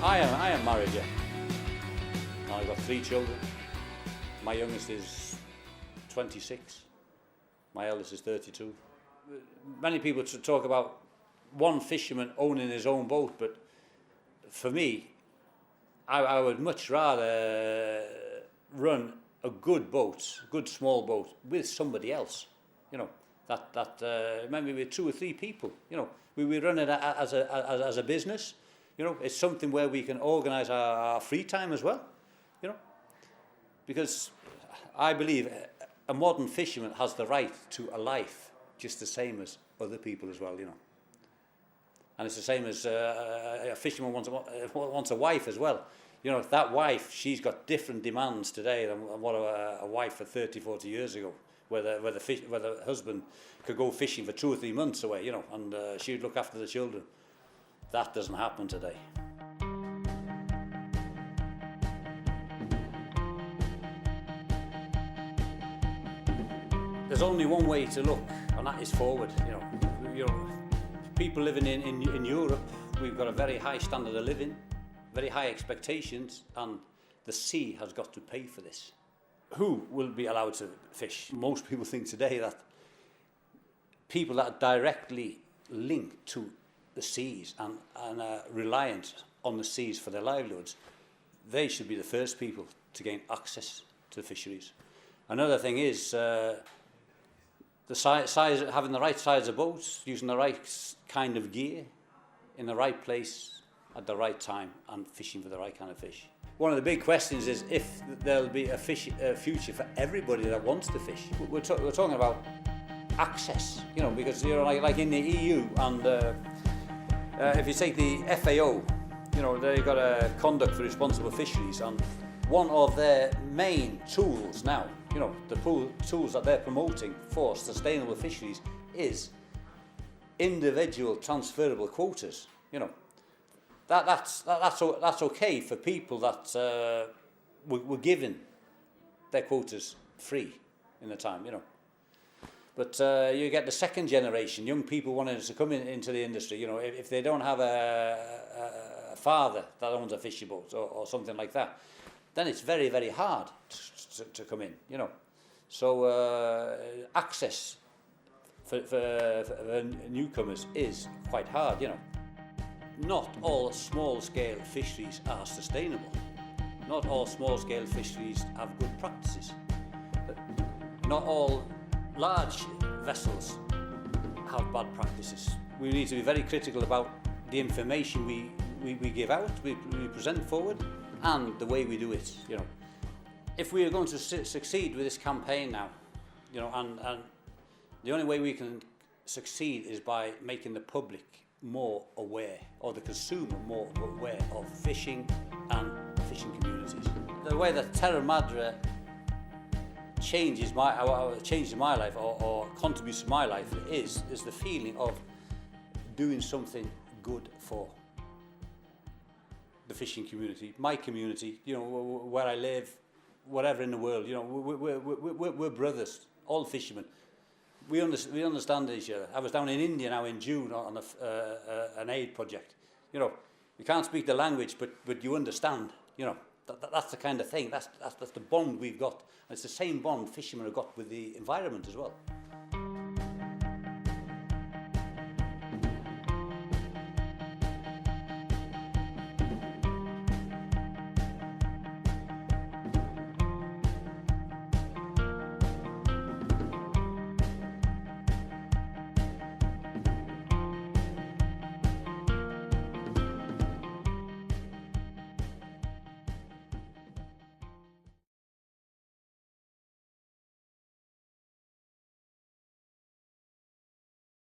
I am married, yeah. I've got 3 children. My youngest is 26. My eldest is 32. Many people talk about one fisherman owning his own boat, but for me, I would much rather run a good boat, a good small boat, with somebody else. You know, maybe with 2 or 3 people. You know, we run it as a business. You know, it's something where we can organise our free time as well. You know, because I believe a modern fisherman has the right to a life just the same as other people as well. You know, and it's the same as a fisherman wants a wife as well. You know, that wife, she's got different demands today than what a wife of 30, 40 years ago, where the husband could go fishing for 2 or 3 months away, you know, and she'd look after the children. That doesn't happen today. There's only one way to look, and that is forward. You know, people living in Europe, we've got a very high standard of living, very high expectations, and the sea has got to pay for this. Who will be allowed to fish? Most people think today that people that are directly linked to the seas and are reliant on the seas for their livelihoods, they should be the first people to gain access to the fisheries. Another thing is the size, having the right size of boats, using the right kind of gear, in the right place at the right time, and fishing for the right kind of fish. One of the big questions is if there'll be a future for everybody that wants to fish. We're talking about access, you know, because you know, like in the EU, and if you take the FAO, you know, they've got a conduct for responsible fisheries, and one of their main tools now, you know, the tools that they're promoting for sustainable fisheries is individual transferable quotas. You know, that's okay for people that were given their quotas free in the time, you know. But you get the second generation, young people wanting to come into the industry. You know, if they don't have a father that owns a fishing boat or something like that, then it's very, very hard to come in, you know. So access for newcomers is quite hard, you know. Not all small-scale fisheries are sustainable. Not all small-scale fisheries have good practices. Not all large vessels have bad practices. We need to be very critical about the information we give out, we present forward, and the way we do it. You know, if we are going to succeed with this campaign now, you know, and the only way we can succeed is by making the public more aware, or the consumer more aware of fishing and fishing communities. The way that Terra Madre changes my life or contributes to my life is the feeling of doing something good for the fishing community, my community, you know, where I live, whatever in the world. You know, we're brothers, all fishermen. We understand each other. I was down in India now in June on an aid project. You know, you can't speak the language, but you understand. You know, that's the kind of thing. That's the bond we've got. And it's the same bond fishermen have got with the environment as well.